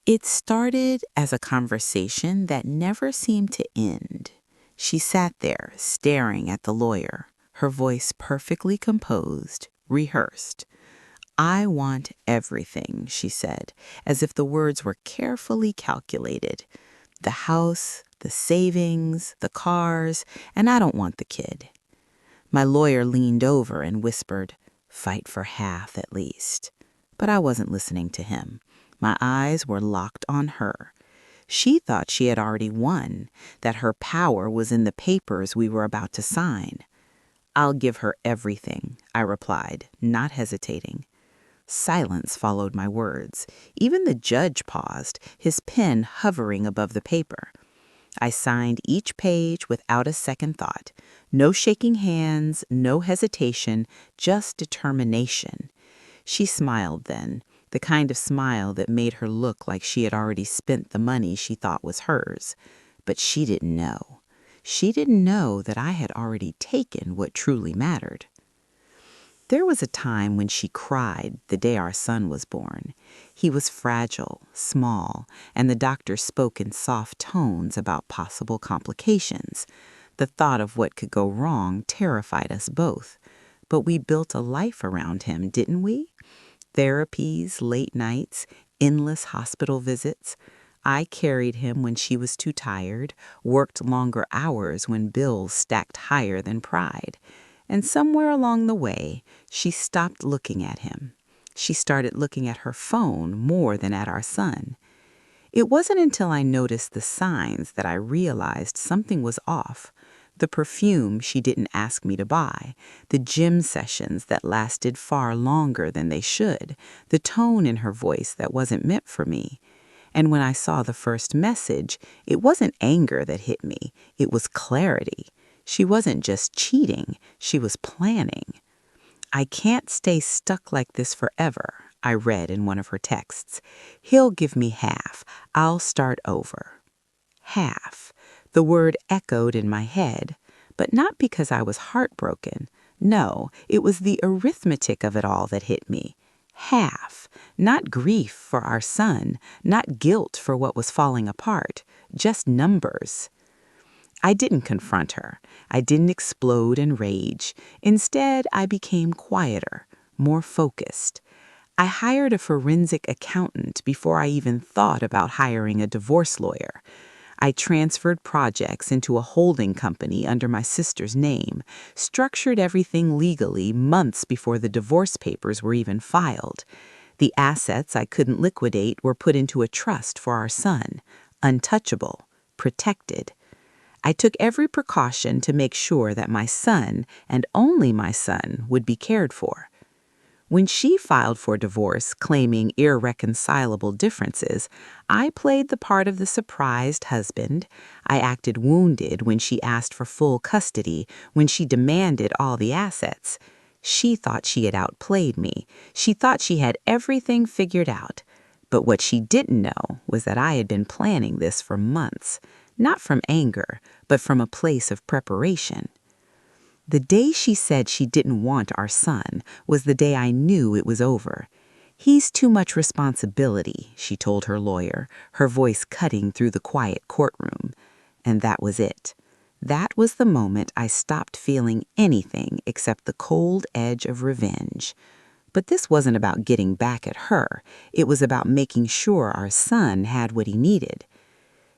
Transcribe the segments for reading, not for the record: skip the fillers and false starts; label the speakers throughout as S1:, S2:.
S1: It started as a conversation that never seemed to end. She sat there, staring at the lawyer, her voice perfectly composed, rehearsed. "I want everything," she said, as if the words were carefully calculated. "The house, the savings, the cars, and I don't want the kid." My lawyer leaned over and whispered, "Fight for half at least." But I wasn't listening to him. My eyes were locked on her. She thought she had already won, that her power was in the papers we were about to sign. "I'll give her everything," I replied, not hesitating. Silence followed my words. Even the judge paused, his pen hovering above the paper. I signed each page without a second thought. No shaking hands, no hesitation, just determination. She smiled then, the kind of smile that made her look like she had already spent the money she thought was hers. But she didn't know. She didn't know that I had already taken what truly mattered. There was a time when she cried the day our son was born. He was fragile, small, and the doctor spoke in soft tones about possible complications. The thought of what could go wrong terrified us both. But we built a life around him, didn't we? Therapies, late nights, endless hospital visits. I carried him when she was too tired, worked longer hours when bills stacked higher than pride. And somewhere along the way, she stopped looking at him. She started looking at her phone more than at our son. It wasn't until I noticed the signs that I realized something was off. The perfume she didn't ask me to buy, the gym sessions that lasted far longer than they should, the tone in her voice that wasn't meant for me. And when I saw the first message, it wasn't anger that hit me, it was clarity. She wasn't just cheating, she was planning. "I can't stay stuck like this forever," I read in one of her texts. "He'll give me half. I'll start over." Half. The word echoed in my head, but not because I was heartbroken. No, it was the arithmetic of it all that hit me. Half. Not grief for our son, not guilt for what was falling apart, just numbers. I didn't confront her. I didn't explode in rage. Instead, I became quieter, more focused. I hired a forensic accountant before I even thought about hiring a divorce lawyer. I transferred projects into a holding company under my sister's name, structured everything legally months before the divorce papers were even filed. The assets I couldn't liquidate were put into a trust for our son, untouchable, protected. I took every precaution to make sure that my son, and only my son, would be cared for. When she filed for divorce, claiming irreconcilable differences, I played the part of the surprised husband. I acted wounded when she asked for full custody, when she demanded all the assets. She thought she had outplayed me. She thought she had everything figured out. But what she didn't know was that I had been planning this for months. Not from anger, but from a place of preparation. The day she said she didn't want our son was the day I knew it was over. "He's too much responsibility," she told her lawyer, her voice cutting through the quiet courtroom. And that was it. That was the moment I stopped feeling anything except the cold edge of revenge. But this wasn't about getting back at her. It was about making sure our son had what he needed.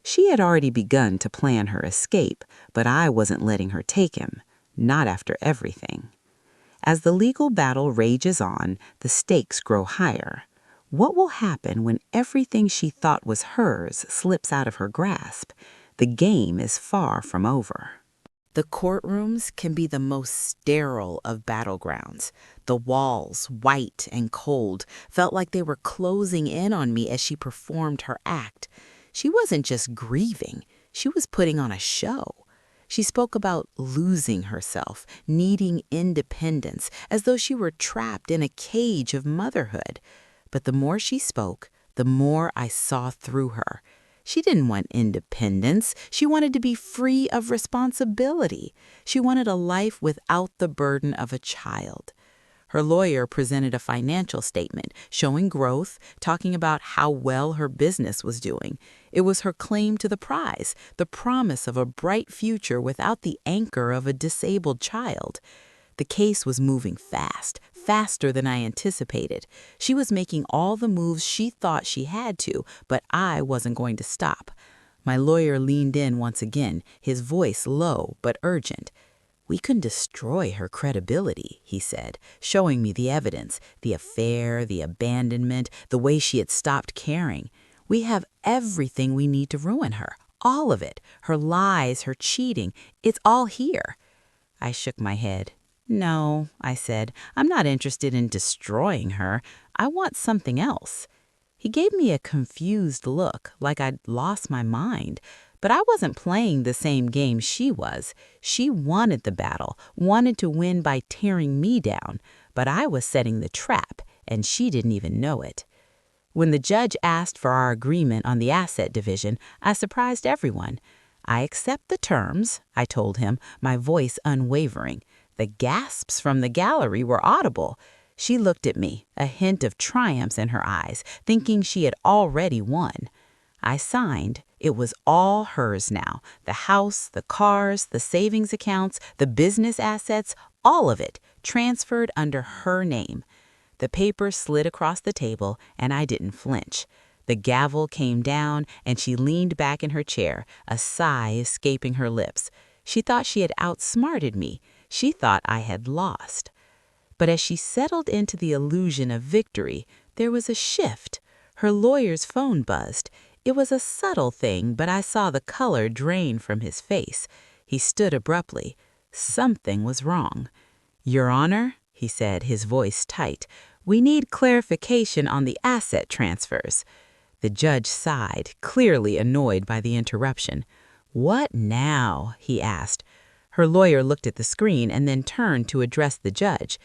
S1: She had already begun to plan her escape, but I wasn't letting her take him, not after everything. As the legal battle rages on, the stakes grow higher. What will happen when everything she thought was hers slips out of her grasp? The game is far from over. The courtrooms can be the most sterile of battlegrounds. The walls, white and cold, felt like they were closing in on me as she performed her act. She wasn't just grieving, she was putting on a show. She spoke about losing herself, needing independence, as though she were trapped in a cage of motherhood. But the more she spoke, the more I saw through her. She didn't want independence. She wanted to be free of responsibility. She wanted a life without the burden of a child. Her lawyer presented a financial statement showing growth, talking about how well her business was doing. It was her claim to the prize, the promise of a bright future without the anchor of a disabled child. The case was moving fast, faster than I anticipated. She was making all the moves she thought she had to, but I wasn't going to stop. My lawyer leaned in once again, his voice low but urgent. "We can destroy her credibility," he said, showing me the evidence, the affair, the abandonment, the way she had stopped caring. "We have everything we need to ruin her, all of it, her lies, her cheating, it's all here." I shook my head. "No," I said, "I'm not interested in destroying her. I want something else." He gave me a confused look, like I'd lost my mind. But I wasn't playing the same game she was. She wanted the battle, wanted to win by tearing me down. But I was setting the trap, and she didn't even know it. When the judge asked for our agreement on the asset division, I surprised everyone. "I accept the terms," I told him, my voice unwavering. The gasps from the gallery were audible. She looked at me, a hint of triumph in her eyes, thinking she had already won. I signed. It was all hers now. The house, the cars, the savings accounts, the business assets, all of it transferred under her name. The paper slid across the table, and I didn't flinch. The gavel came down, and she leaned back in her chair, a sigh escaping her lips. She thought she had outsmarted me. She thought I had lost. But as she settled into the illusion of victory, there was a shift. Her lawyer's phone buzzed. It was a subtle thing, but I saw the color drain from his face. He stood abruptly. Something was wrong. "Your Honor," he said, his voice tight, "we need clarification on the asset transfers." The judge sighed, clearly annoyed by the interruption. "What now?" he asked. Her lawyer looked at the screen and then turned to address the judge.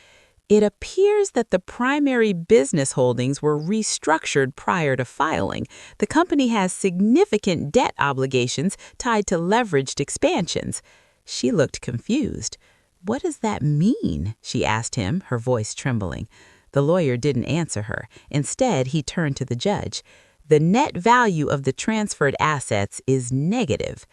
S1: "It appears that the primary business holdings were restructured prior to filing. The company has significant debt obligations tied to leveraged expansions." She looked confused. "What does that mean?" she asked him, her voice trembling. The lawyer didn't answer her. Instead, he turned to the judge. "The net value of the transferred assets is negative."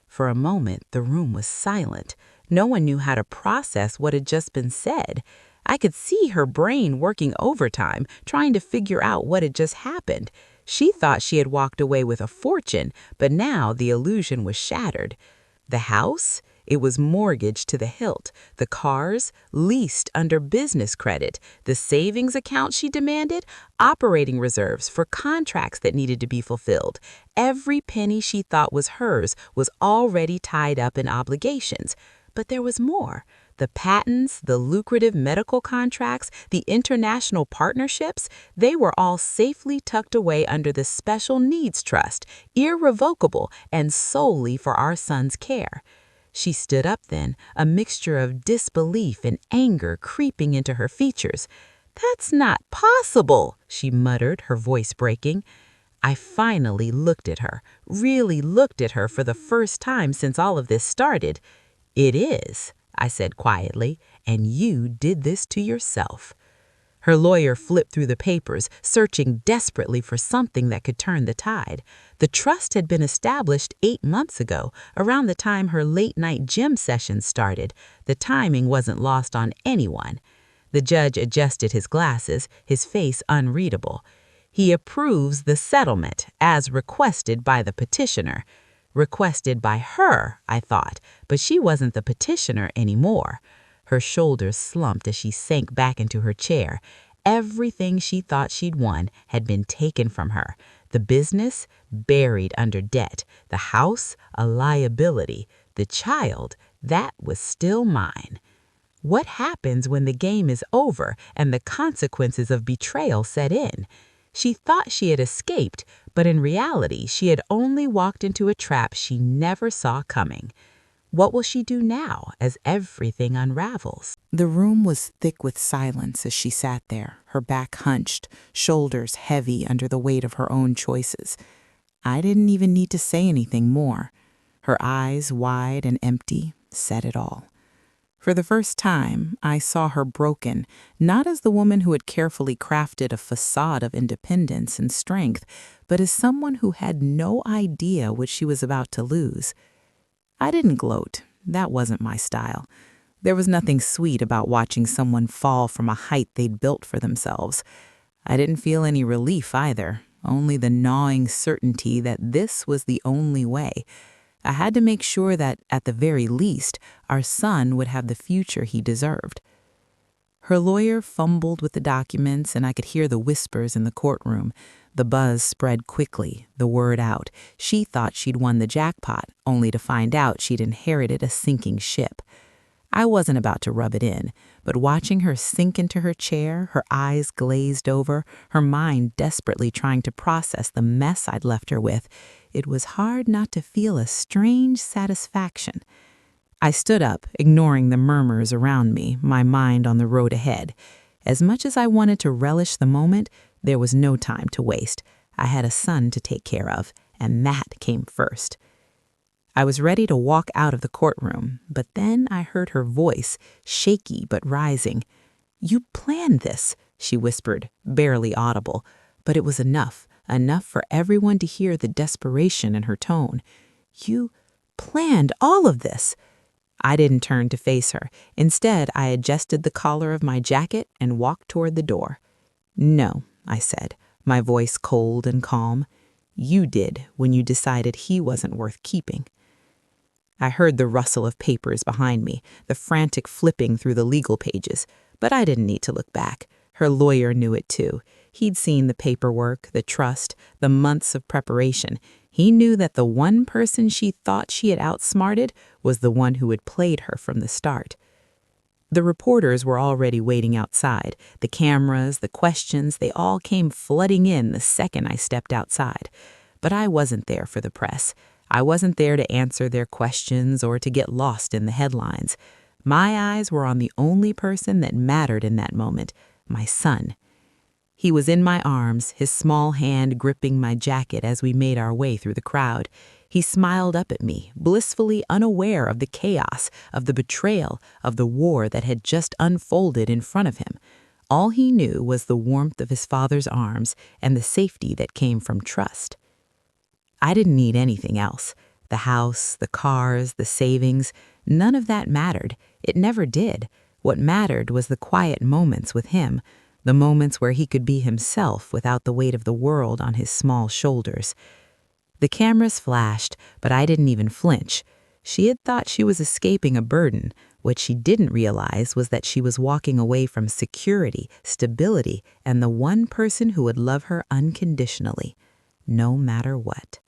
S1: For a moment, the room was silent. No one knew how to process what had just been said. I could see her brain working overtime, trying to figure out what had just happened. She thought she had walked away with a fortune, but now the illusion was shattered. The house? It was mortgaged to the hilt. The cars? Leased under business credit. The savings account she demanded? Operating reserves for contracts that needed to be fulfilled. Every penny she thought was hers was already tied up in obligations. But there was more. The patents, the lucrative medical contracts, the international partnerships, they were all safely tucked away under the Special Needs Trust, irrevocable and solely for our son's care. She stood up then, a mixture of disbelief and anger creeping into her features. "That's not possible," she muttered, her voice breaking. I finally looked at her, really looked at her for the first time since all of this started. "It is," I said quietly, "and you did this to yourself." Her lawyer flipped through the papers, searching desperately for something that could turn the tide. The trust had been established 8 months ago, around the time her late-night gym sessions started. The timing wasn't lost on anyone. The judge adjusted his glasses, his face unreadable. "He approves the settlement, as requested by the petitioner." Requested by her, I thought, but she wasn't the petitioner anymore. Her shoulders slumped as she sank back into her chair. Everything she thought she'd won had been taken from her. The business, buried under debt. The house, a liability. The child, that was still mine. What happens when the game is over and the consequences of betrayal set in? She thought she had escaped, but in reality, she had only walked into a trap she never saw coming. What will she do now as everything unravels? The room was thick with silence as she sat there, her back hunched, shoulders heavy under the weight of her own choices. I didn't even need to say anything more. Her eyes, wide and empty, said it all. For the first time, I saw her broken, not as the woman who had carefully crafted a facade of independence and strength, but as someone who had no idea what she was about to lose. I didn't gloat. That wasn't my style. There was nothing sweet about watching someone fall from a height they'd built for themselves. I didn't feel any relief either, only the gnawing certainty that this was the only way. I had to make sure that, at the very least, our son would have the future he deserved. Her lawyer fumbled with the documents, and I could hear the whispers in the courtroom. The buzz spread quickly, the word out. She thought she'd won the jackpot, only to find out she'd inherited a sinking ship. I wasn't about to rub it in, but watching her sink into her chair, her eyes glazed over, her mind desperately trying to process the mess I'd left her with, it was hard not to feel a strange satisfaction. I stood up, ignoring the murmurs around me, my mind on the road ahead. As much as I wanted to relish the moment, there was no time to waste. I had a son to take care of, and that came first. I was ready to walk out of the courtroom, but then I heard her voice, shaky but rising. "You planned this," she whispered, barely audible, but it was enough for everyone to hear the desperation in her tone. "You planned all of this." I didn't turn to face her. Instead, I adjusted the collar of my jacket and walked toward the door. "No," I said, my voice cold and calm. "You did when you decided he wasn't worth keeping." I heard the rustle of papers behind me, the frantic flipping through the legal pages, but I didn't need to look back. Her lawyer knew it too. He'd seen the paperwork, the trust, the months of preparation. He knew that the one person she thought she had outsmarted was the one who had played her from the start. The reporters were already waiting outside. The cameras, the questions, they all came flooding in the second I stepped outside. But I wasn't there for the press. I wasn't there to answer their questions or to get lost in the headlines. My eyes were on the only person that mattered in that moment, my son. He was in my arms, his small hand gripping my jacket as we made our way through the crowd. He smiled up at me, blissfully unaware of the chaos, of the betrayal, of the war that had just unfolded in front of him. All he knew was the warmth of his father's arms and the safety that came from trust. I didn't need anything else. The house, the cars, the savings, none of that mattered. It never did. What mattered was the quiet moments with him, the moments where he could be himself without the weight of the world on his small shoulders. The cameras flashed, but I didn't even flinch. She had thought she was escaping a burden. What she didn't realize was that she was walking away from security, stability, and the one person who would love her unconditionally, no matter what.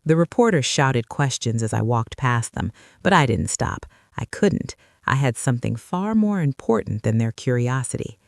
S1: The reporters shouted questions as I walked past them, but I didn't stop. I couldn't. I had something far more important than their curiosity.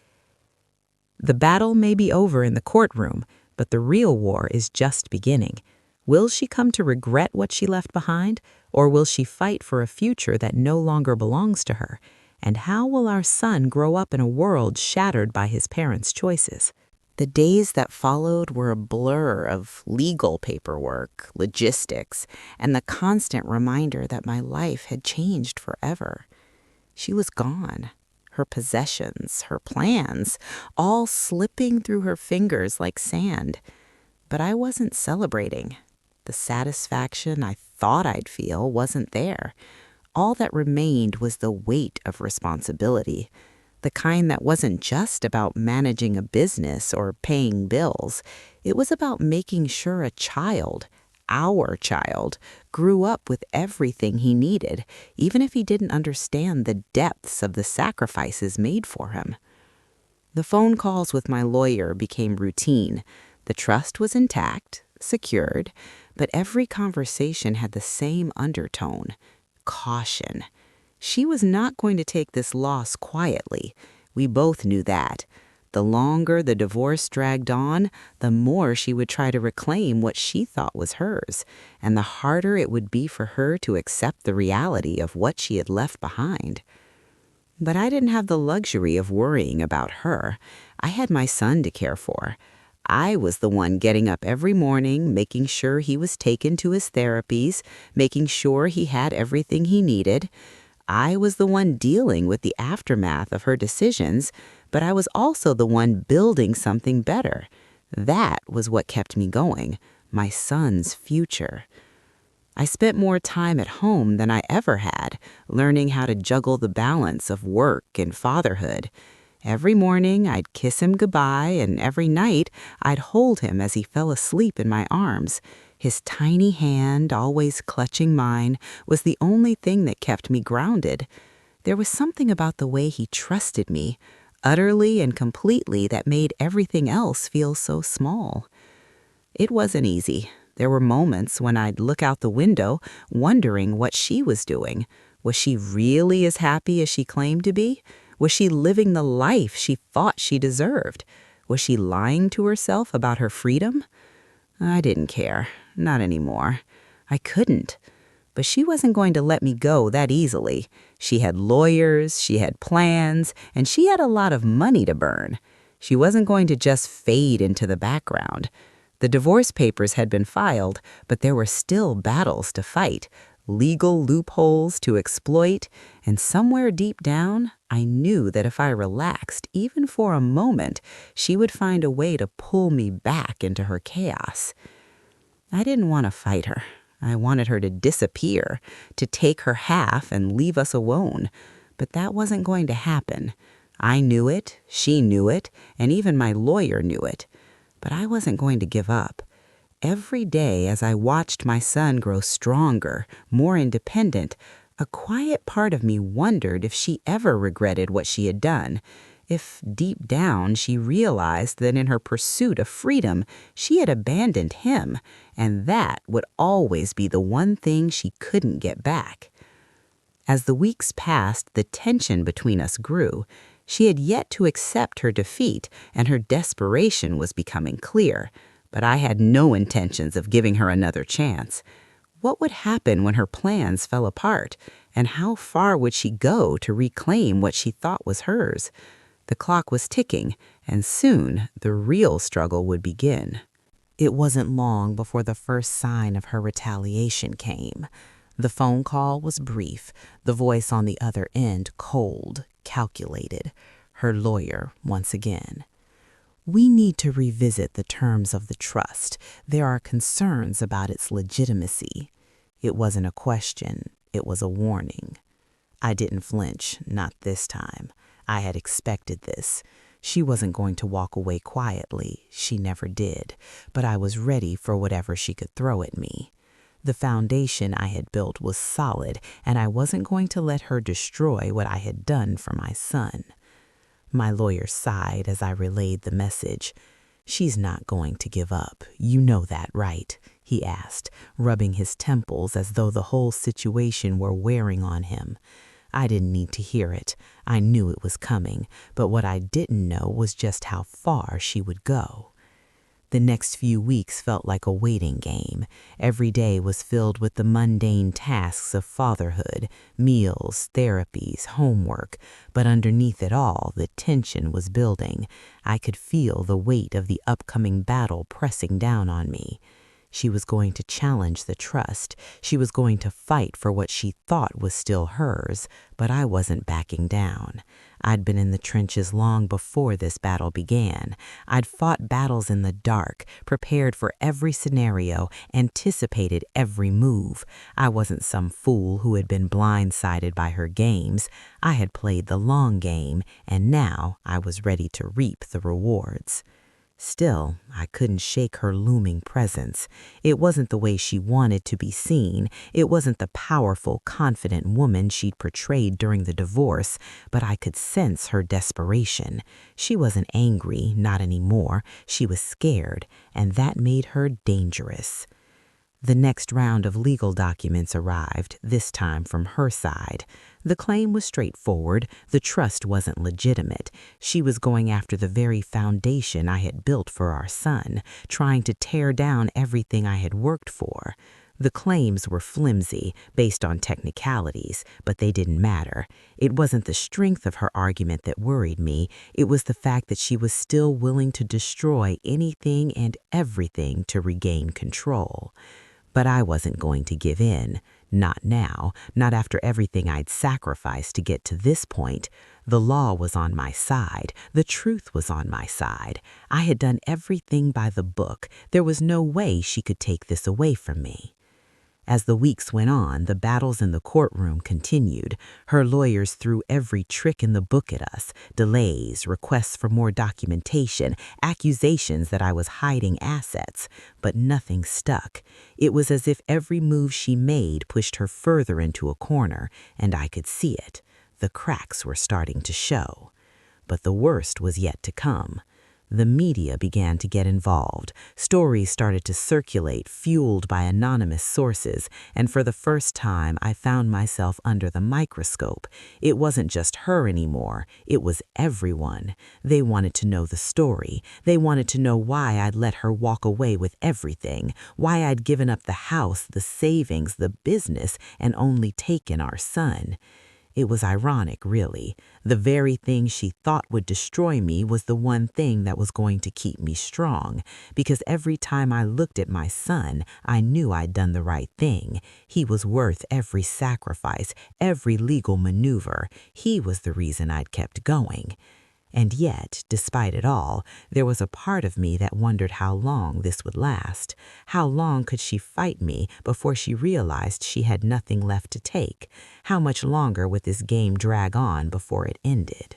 S1: The battle may be over in the courtroom, but the real war is just beginning. Will she come to regret what she left behind, or will she fight for a future that no longer belongs to her? And how will our son grow up in a world shattered by his parents' choices? The days that followed were a blur of legal paperwork, logistics, and the constant reminder that my life had changed forever. She was gone. Her possessions, her plans, all slipping through her fingers like sand. But I wasn't celebrating. The satisfaction I thought I'd feel wasn't there. All that remained was the weight of responsibility, the kind that wasn't just about managing a business or paying bills. It was about making sure a child, our child, grew up with everything he needed, even if he didn't understand the depths of the sacrifices made for him. The phone calls with my lawyer became routine. The trust was intact, secured, but every conversation had the same undertone: caution. She was not going to take this loss quietly. We both knew that. The longer the divorce dragged on, the more she would try to reclaim what she thought was hers, and the harder it would be for her to accept the reality of what she had left behind. But I didn't have the luxury of worrying about her. I had my son to care for. I was the one getting up every morning, making sure he was taken to his therapies, making sure he had everything he needed. I was the one dealing with the aftermath of her decisions, but I was also the one building something better. That was what kept me going, my son's future. I spent more time at home than I ever had, learning how to juggle the balance of work and fatherhood. Every morning, I'd kiss him goodbye, and every night, I'd hold him as he fell asleep in my arms. His tiny hand, always clutching mine, was the only thing that kept me grounded. There was something about the way he trusted me, utterly and completely, that made everything else feel so small. It wasn't easy. There were moments when I'd look out the window, wondering what she was doing. Was she really as happy as she claimed to be? Was she living the life she thought she deserved? Was she lying to herself about her freedom? I didn't care. Not anymore. I couldn't. But she wasn't going to let me go that easily. She had lawyers, she had plans, and she had a lot of money to burn. She wasn't going to just fade into the background. The divorce papers had been filed, but there were still battles to fight, legal loopholes to exploit, and somewhere deep down, I knew that if I relaxed, even for a moment, she would find a way to pull me back into her chaos. I didn't want to fight her. I wanted her to disappear, to take her half and leave us alone. But that wasn't going to happen. I knew it, she knew it, and even my lawyer knew it. But I wasn't going to give up. Every day as I watched my son grow stronger, more independent, a quiet part of me wondered if she ever regretted what she had done. If deep down she realized that in her pursuit of freedom, she had abandoned him, and that would always be the one thing she couldn't get back. As the weeks passed, the tension between us grew. She had yet to accept her defeat, and her desperation was becoming clear. But I had no intentions of giving her another chance. What would happen when her plans fell apart, and how far would she go to reclaim what she thought was hers? The clock was ticking, and soon the real struggle would begin. It wasn't long before the first sign of her retaliation came. The phone call was brief, the voice on the other end cold, calculated. Her lawyer once again. "We need to revisit the terms of the trust. There are concerns about its legitimacy." It wasn't a question, it was a warning. I didn't flinch, not this time. I had expected this. She wasn't going to walk away quietly. She never did. But I was ready for whatever she could throw at me. The foundation I had built was solid, and I wasn't going to let her destroy what I had done for my son. My lawyer sighed as I relayed the message. "She's not going to give up. You know that, right?" he asked, rubbing his temples as though the whole situation were wearing on him. I didn't need to hear it. I knew it was coming, but what I didn't know was just how far she would go. The next few weeks felt like a waiting game. Every day was filled with the mundane tasks of fatherhood, meals, therapies, homework. But underneath it all, the tension was building. I could feel the weight of the upcoming battle pressing down on me. She was going to challenge the trust. She was going to fight for what she thought was still hers, but I wasn't backing down. I'd been in the trenches long before this battle began. I'd fought battles in the dark, prepared for every scenario, anticipated every move. I wasn't some fool who had been blindsided by her games. I had played the long game, and now I was ready to reap the rewards. Still, I couldn't shake her looming presence. It wasn't the way she wanted to be seen. It wasn't the powerful, confident woman she'd portrayed during the divorce, but I could sense her desperation. She wasn't angry, not anymore. She was scared, and that made her dangerous. The next round of legal documents arrived, this time from her side. The claim was straightforward. The trust wasn't legitimate. She was going after the very foundation I had built for our son, trying to tear down everything I had worked for. The claims were flimsy, based on technicalities, but they didn't matter. It wasn't the strength of her argument that worried me. It was the fact that she was still willing to destroy anything and everything to regain control. But I wasn't going to give in. Not now, not after everything I'd sacrificed to get to this point. The law was on my side. The truth was on my side. I had done everything by the book. There was no way she could take this away from me. As the weeks went on, the battles in the courtroom continued. Her lawyers threw every trick in the book at us: delays, requests for more documentation, accusations that I was hiding assets. But nothing stuck. It was as if every move she made pushed her further into a corner, and I could see it. The cracks were starting to show. But the worst was yet to come. The media began to get involved. Stories started to circulate, fueled by anonymous sources, and for the first time I found myself under the microscope. It wasn't just her anymore, it was everyone. They wanted to know the story. They wanted to know why I'd let her walk away with everything, why I'd given up the house, the savings, the business, and only taken our son. It was ironic, really. The very thing she thought would destroy me was the one thing that was going to keep me strong, because every time I looked at my son, I knew I'd done the right thing. He was worth every sacrifice, every legal maneuver. He was the reason I'd kept going. And yet, despite it all, there was a part of me that wondered how long this would last. How long could she fight me before she realized she had nothing left to take? How much longer would this game drag on before it ended?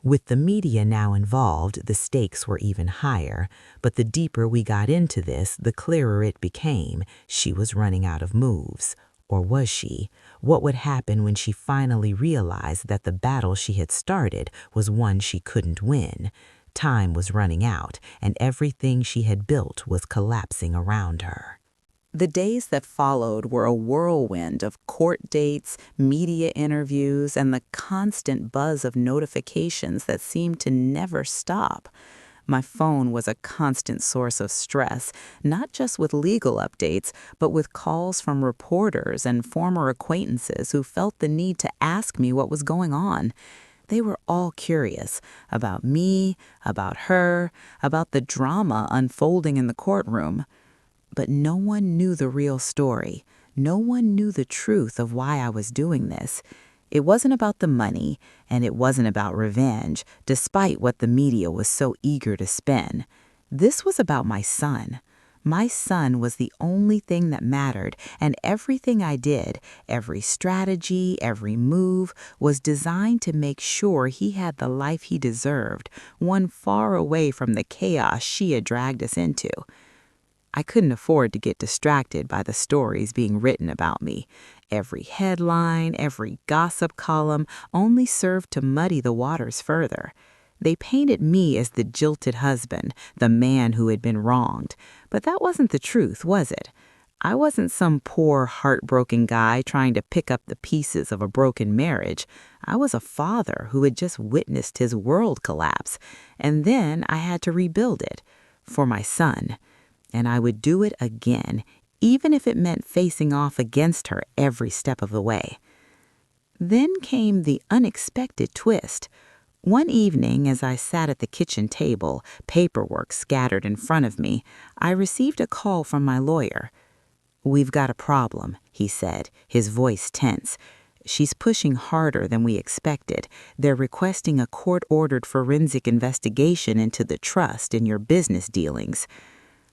S1: With the media now involved, the stakes were even higher, but the deeper we got into this, the clearer it became. She was running out of moves. Or was she? What would happen when she finally realized that the battle she had started was one she couldn't win? Time was running out, and everything she had built was collapsing around her. The days that followed were a whirlwind of court dates, media interviews, and the constant buzz of notifications that seemed to never stop. My phone was a constant source of stress, not just with legal updates, but with calls from reporters and former acquaintances who felt the need to ask me what was going on. They were all curious about me, about her, about the drama unfolding in the courtroom. But no one knew the real story. No one knew the truth of why I was doing this. It wasn't about the money, and it wasn't about revenge, despite what the media was so eager to spin. This was about my son. My son was the only thing that mattered, and everything I did, every strategy, every move, was designed to make sure he had the life he deserved, one far away from the chaos she had dragged us into. I couldn't afford to get distracted by the stories being written about me. Every headline, every gossip column only served to muddy the waters further. They painted me as the jilted husband, the man who had been wronged. But that wasn't the truth, was it? I wasn't some poor, heartbroken guy trying to pick up the pieces of a broken marriage. I was a father who had just witnessed his world collapse, and then I had to rebuild it for my son. And I would do it again, even if it meant facing off against her every step of the way. Then came the unexpected twist. One evening, as I sat at the kitchen table, paperwork scattered in front of me, I received a call from my lawyer. "We've got a problem," he said, his voice tense. "She's pushing harder than we expected. They're requesting a court-ordered forensic investigation into the trust in your business dealings."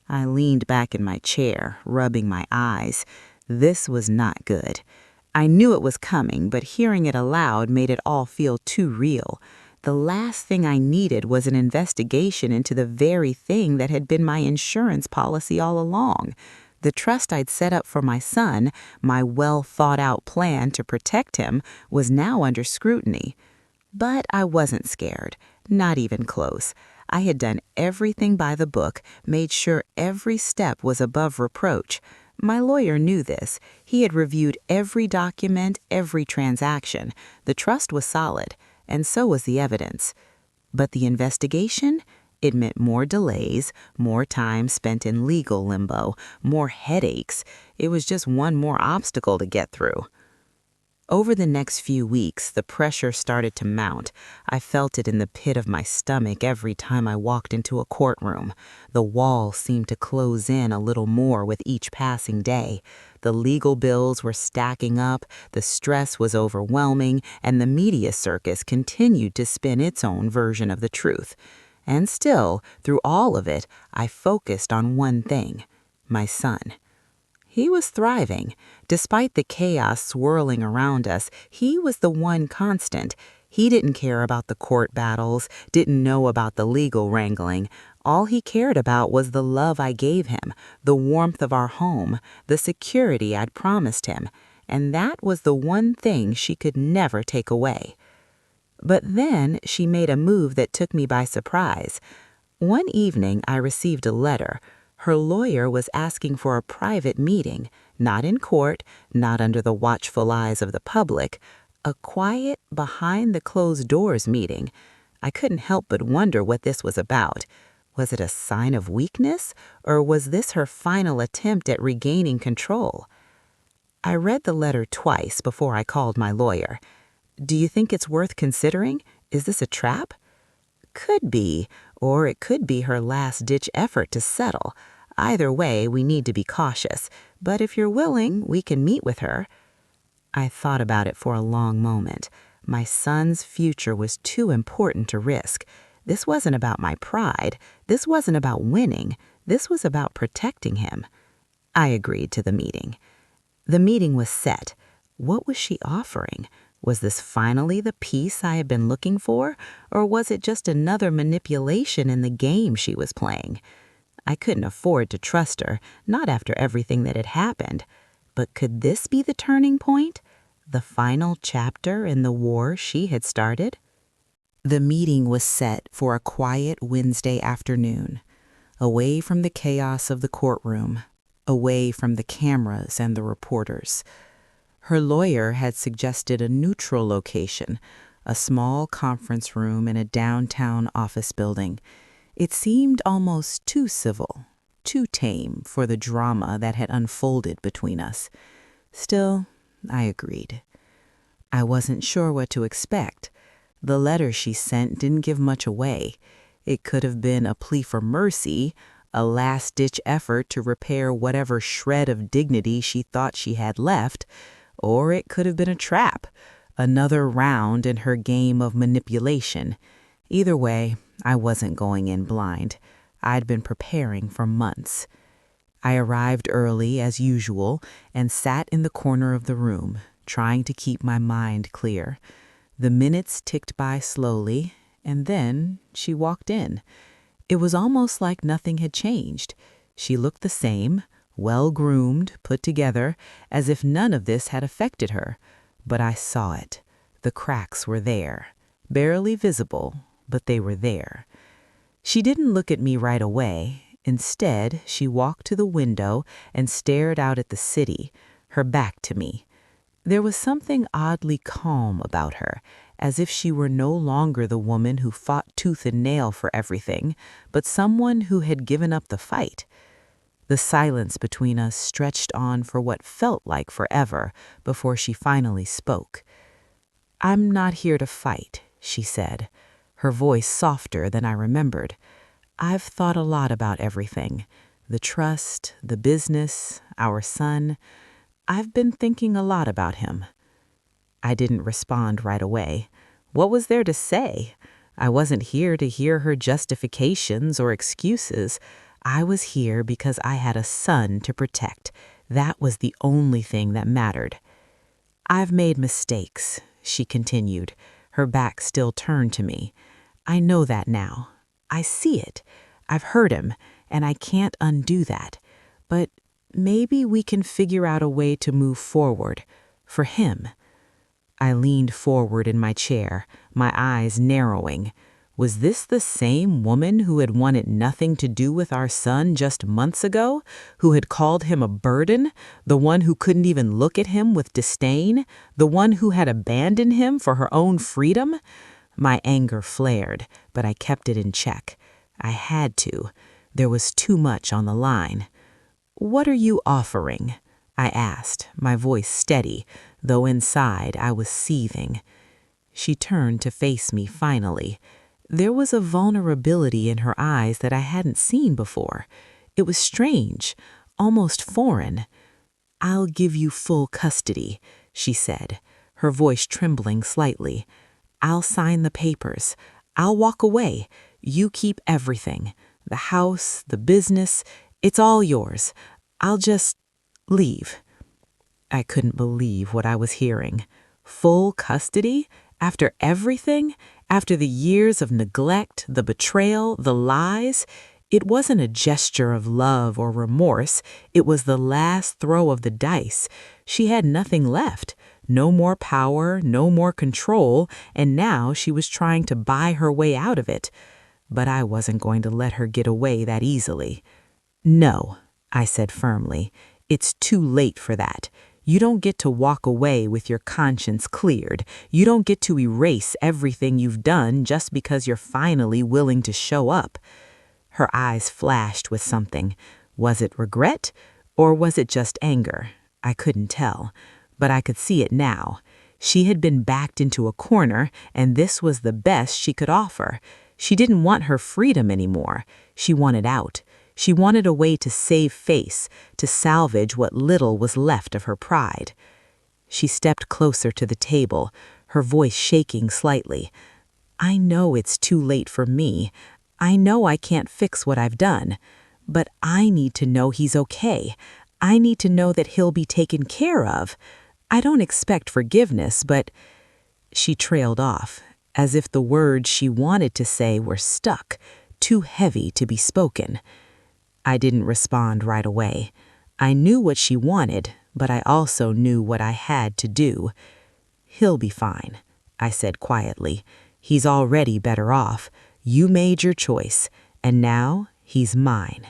S1: I leaned back in my chair, rubbing my eyes. This was not good. I knew it was coming, but hearing it aloud made it all feel too real. The last thing I needed was an investigation into the very thing that had been my insurance policy all along. The trust I'd set up for my son, my well-thought-out plan to protect him, was now under scrutiny. But I wasn't scared, not even close. I had done everything by the book, made sure every step was above reproach. My lawyer knew this. He had reviewed every document, every transaction. The trust was solid, and so was the evidence. But the investigation? It meant more delays, more time spent in legal limbo, more headaches. It was just one more obstacle to get through. Over the next few weeks, the pressure started to mount. I felt it in the pit of my stomach every time I walked into a courtroom. The wall seemed to close in a little more with each passing day. The legal bills were stacking up, the stress was overwhelming, and the media circus continued to spin its own version of the truth. And still, through all of it, I focused on one thing: my son. He was thriving. Despite the chaos swirling around us, he was the one constant. He didn't care about the court battles, didn't know about the legal wrangling. All he cared about was the love I gave him, the warmth of our home, the security I'd promised him. And that was the one thing she could never take away. But then she made a move that took me by surprise. One evening, I received a letter. Her lawyer was asking for a private meeting, not in court, not under the watchful eyes of the public, a quiet, behind-the-closed-doors meeting. I couldn't help but wonder what this was about. Was it a sign of weakness, or was this her final attempt at regaining control? I read the letter twice before I called my lawyer. "Do you think it's worth considering? Is this a trap?" Could be, or it could be her last-ditch effort to settle. Either way, we need to be cautious, but if you're willing, we can meet with her. I thought about it for a long moment. My son's future was too important to risk. This wasn't about my pride. This wasn't about winning. This was about protecting him. I agreed to the meeting. The meeting was set. What was she offering? Was this finally the peace I had been looking for, or was it just another manipulation in the game she was playing? I couldn't afford to trust her, not after everything that had happened. But could this be the turning point? The final chapter in the war she had started? The meeting was set for a quiet Wednesday afternoon, away from the chaos of the courtroom, away from the cameras and the reporters. Her lawyer had suggested a neutral location, a small conference room in a downtown office building. It seemed almost too civil, too tame for the drama that had unfolded between us. Still, I agreed. I wasn't sure what to expect. The letter she sent didn't give much away. It could have been a plea for mercy, a last-ditch effort to repair whatever shred of dignity she thought she had left, or it could have been a trap, another round in her game of manipulation. Either way, I wasn't going in blind. I'd been preparing for months. I arrived early, as usual, and sat in the corner of the room, trying to keep my mind clear. The minutes ticked by slowly, and then she walked in. It was almost like nothing had changed. She looked the same, well-groomed, put together, as if none of this had affected her. But I saw it. The cracks were there, barely visible, but they were there. She didn't look at me right away. Instead, she walked to the window and stared out at the city, her back to me. There was something oddly calm about her, as if she were no longer the woman who fought tooth and nail for everything, but someone who had given up the fight. The silence between us stretched on for what felt like forever before she finally spoke. "I'm not here to fight," she said, her voice softer than I remembered. "I've thought a lot about everything, the trust, the business, our son. I've been thinking a lot about him." I didn't respond right away. What was there to say? I wasn't here to hear her justifications or excuses. I was here because I had a son to protect. That was the only thing that mattered. "I've made mistakes," she continued, her back still turned to me. "I know that now. I see it. I've hurt him, and I can't undo that. But maybe we can figure out a way to move forward. For him." I leaned forward in my chair, my eyes narrowing. Was this the same woman who had wanted nothing to do with our son just months ago, who had called him a burden, the one who couldn't even look at him with disdain, the one who had abandoned him for her own freedom? My anger flared, but I kept it in check. I had to. There was too much on the line. "What are you offering?" I asked, my voice steady, though inside I was seething. She turned to face me finally. There was a vulnerability in her eyes that I hadn't seen before. It was strange, almost foreign. "I'll give you full custody," she said, her voice trembling slightly. "I'll sign the papers. I'll walk away. You keep everything. The house, the business, it's all yours. I'll just leave." I couldn't believe what I was hearing. Full custody? After everything? After the years of neglect, the betrayal, the lies? It wasn't a gesture of love or remorse. It was the last throw of the dice. She had nothing left. No more power, no more control, and now she was trying to buy her way out of it. But I wasn't going to let her get away that easily. "No," I said firmly. "It's too late for that. You don't get to walk away with your conscience cleared. You don't get to erase everything you've done just because you're finally willing to show up." Her eyes flashed with something. Was it regret? Or was it just anger? I couldn't tell. But I could see it now. She had been backed into a corner, and this was the best she could offer. She didn't want her freedom anymore. She wanted out. She wanted a way to save face, to salvage what little was left of her pride. She stepped closer to the table, her voice shaking slightly. "I know it's too late for me. I know I can't fix what I've done. But I need to know he's okay. I need to know that he'll be taken care of. I don't expect forgiveness, but—" She trailed off, as if the words she wanted to say were stuck, too heavy to be spoken. I didn't respond right away. I knew what she wanted, but I also knew what I had to do. "He'll be fine," I said quietly. "He's already better off. You made your choice, and now he's mine."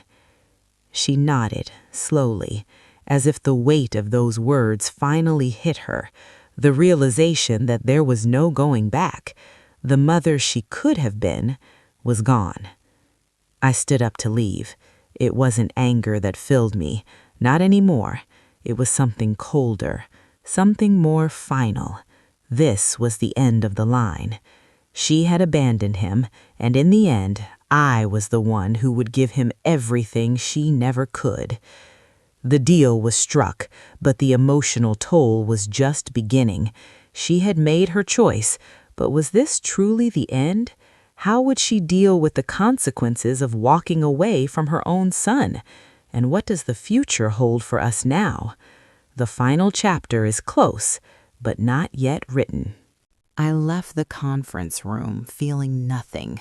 S1: She nodded, slowly, as if the weight of those words finally hit her, the realization that there was no going back. The mother she could have been was gone. I stood up to leave. It wasn't anger that filled me, not anymore. It was something colder, something more final. This was the end of the line. She had abandoned him, and in the end, I was the one who would give him everything she never could. The deal was struck, but the emotional toll was just beginning. She had made her choice, but was this truly the end? How would she deal with the consequences of walking away from her own son? And what does the future hold for us now? The final chapter is close, but not yet written. I left the conference room feeling nothing.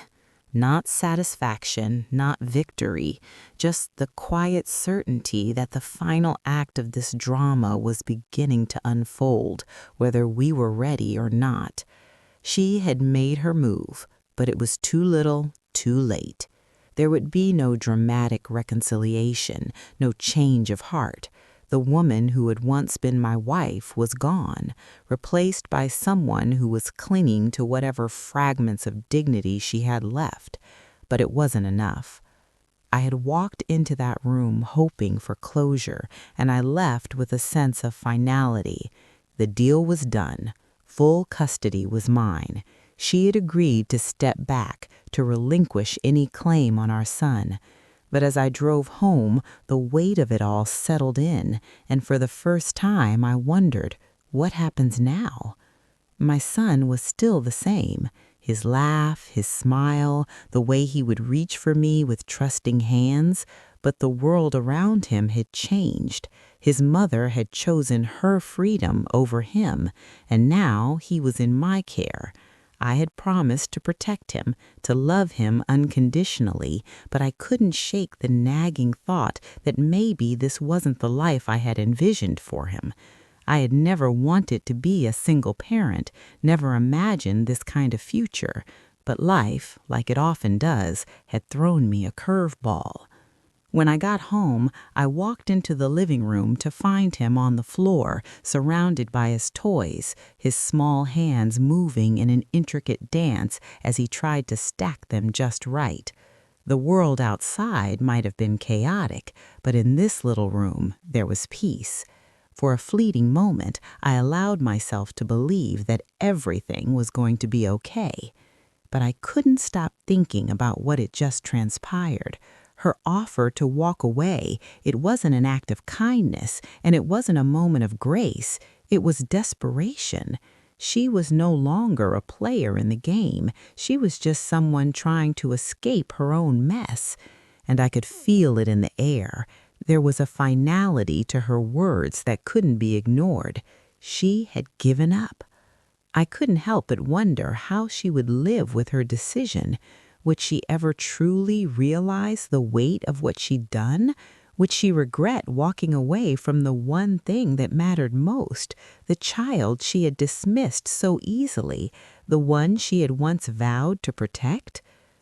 S1: Not satisfaction, not victory, just the quiet certainty that the final act of this drama was beginning to unfold, whether we were ready or not. She had made her move, but it was too little, too late. There would be no dramatic reconciliation, no change of heart. The woman who had once been my wife was gone, replaced by someone who was clinging to whatever fragments of dignity she had left. But it wasn't enough. I had walked into that room hoping for closure, and I left with a sense of finality. The deal was done. Full custody was mine. She had agreed to step back, to relinquish any claim on our son. But as I drove home, the weight of it all settled in, and for the first time I wondered, what happens now? My son was still the same. His laugh, his smile, the way he would reach for me with trusting hands, but the world around him had changed. His mother had chosen her freedom over him, and now he was in my care. I had promised to protect him, to love him unconditionally, but I couldn't shake the nagging thought that maybe this wasn't the life I had envisioned for him. I had never wanted to be a single parent, never imagined this kind of future, but life, like it often does, had thrown me a curveball. When I got home, I walked into the living room to find him on the floor, surrounded by his toys, his small hands moving in an intricate dance as he tried to stack them just right. The world outside might have been chaotic, but in this little room there was peace. For a fleeting moment, I allowed myself to believe that everything was going to be okay. But I couldn't stop thinking about what had just transpired. Her offer to walk away, it wasn't an act of kindness, and it wasn't a moment of grace. It was desperation. She was no longer a player in the game. She was just someone trying to escape her own mess. And I could feel it in the air. There was a finality to her words that couldn't be ignored. She had given up. I couldn't help but wonder how she would live with her decision. Would she ever truly realize the weight of what she'd done? Would she regret walking away from the one thing that mattered most, the child she had dismissed so easily, the one she had once vowed to protect?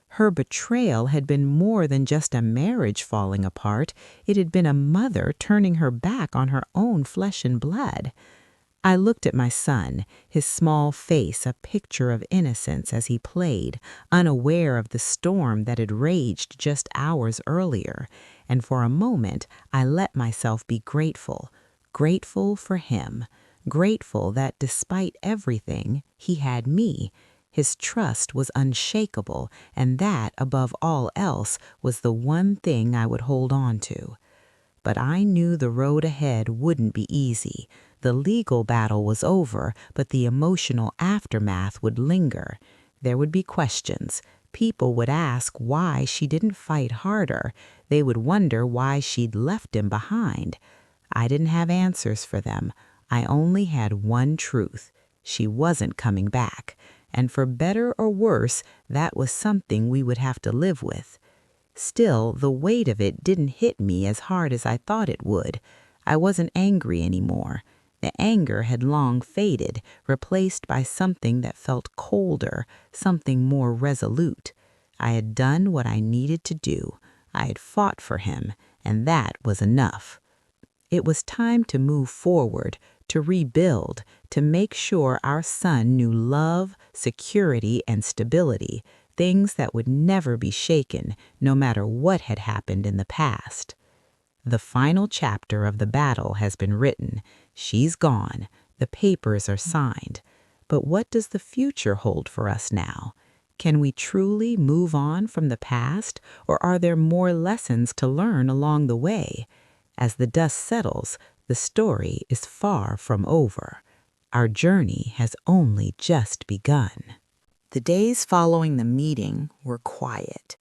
S1: Her betrayal had been more than just a marriage falling apart. It had been a mother turning her back on her own flesh and blood. I looked at my son, his small face a picture of innocence as he played, unaware of the storm that had raged just hours earlier, and for a moment I let myself be grateful, grateful for him, grateful that despite everything, he had me. His trust was unshakable, and that, above all else, was the one thing I would hold on to. But I knew the road ahead wouldn't be easy. The legal battle was over, but the emotional aftermath would linger. There would be questions. People would ask why she didn't fight harder. They would wonder why she'd left him behind. I didn't have answers for them. I only had one truth. She wasn't coming back. And for better or worse, that was something we would have to live with. Still, the weight of it didn't hit me as hard as I thought it would. I wasn't angry anymore. The anger had long faded, replaced by something that felt colder, something more resolute. I had done what I needed to do. I had fought for him, and that was enough. It was time to move forward, to rebuild, to make sure our son knew love, security, and stability, things that would never be shaken, no matter what had happened in the past. The final chapter of the battle has been written. She's gone. The papers are signed. But what does the future hold for us now? Can we truly move on from the past, or are there more lessons to learn along the way? As the dust settles, the story is far from over. Our journey has only just begun. The days following the meeting were quiet,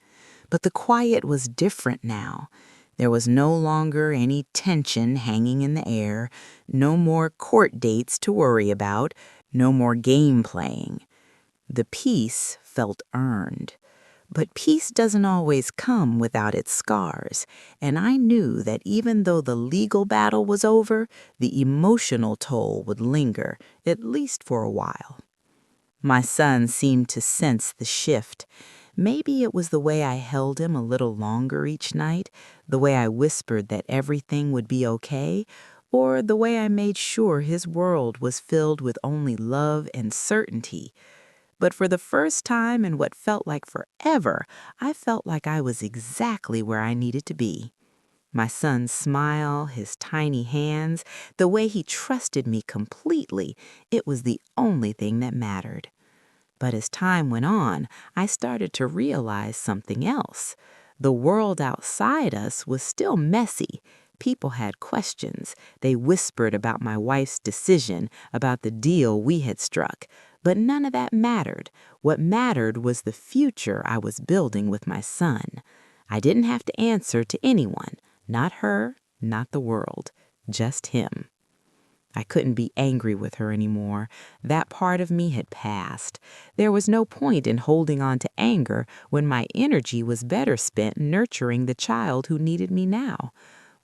S1: but the quiet was different now. There was no longer any tension hanging in the air, no more court dates to worry about, no more game playing. The peace felt earned. But peace doesn't always come without its scars, and I knew that even though the legal battle was over, the emotional toll would linger, at least for a while. My son seemed to sense the shift. Maybe it was the way I held him a little longer each night, the way I whispered that everything would be okay, or the way I made sure his world was filled with only love and certainty. But for the first time in what felt like forever, I felt like I was exactly where I needed to be. My son's smile, his tiny hands, the way he trusted me completely, it was the only thing that mattered. But as time went on, I started to realize something else. The world outside us was still messy. People had questions. They whispered about my wife's decision, about the deal we had struck. But none of that mattered. What mattered was the future I was building with my son. I didn't have to answer to anyone. Not her, not the world, just him. I couldn't be angry with her anymore. That part of me had passed. There was no point in holding on to anger when my energy was better spent nurturing the child who needed me now.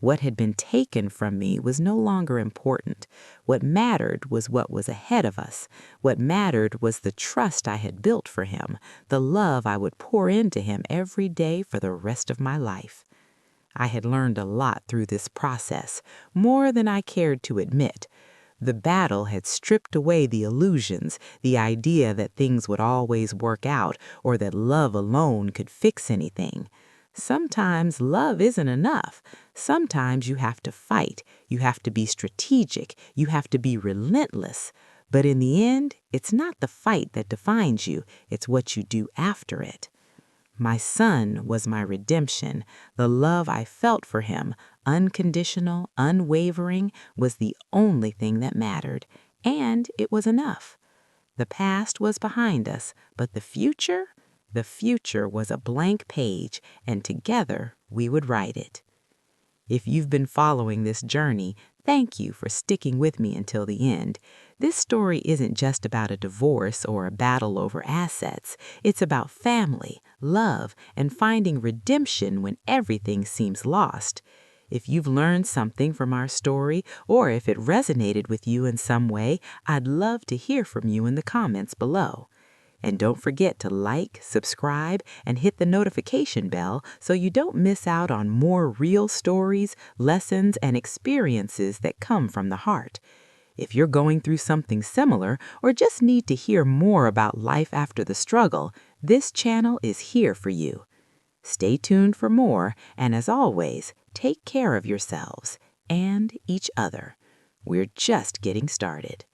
S1: What had been taken from me was no longer important. What mattered was what was ahead of us. What mattered was the trust I had built for him, the love I would pour into him every day for the rest of my life. I had learned a lot through this process, more than I cared to admit. The battle had stripped away the illusions, the idea that things would always work out or that love alone could fix anything. Sometimes love isn't enough. Sometimes you have to fight. You have to be strategic. You have to be relentless. But in the end, it's not the fight that defines you. It's what you do after it. My son was my redemption. The love I felt for him, unconditional, unwavering, was the only thing that mattered. And it was enough. The past was behind us, but the future? The future was a blank page, and together we would write it. If you've been following this journey, thank you for sticking with me until the end. This story isn't just about a divorce or a battle over assets. It's about family, love, and finding redemption when everything seems lost. If you've learned something from our story, or if it resonated with you in some way, I'd love to hear from you in the comments below. And don't forget to like, subscribe, and hit the notification bell so you don't miss out on more real stories, lessons, and experiences that come from the heart. If you're going through something similar or just need to hear more about life after the struggle, this channel is here for you. Stay tuned for more, and as always, take care of yourselves and each other. We're just getting started.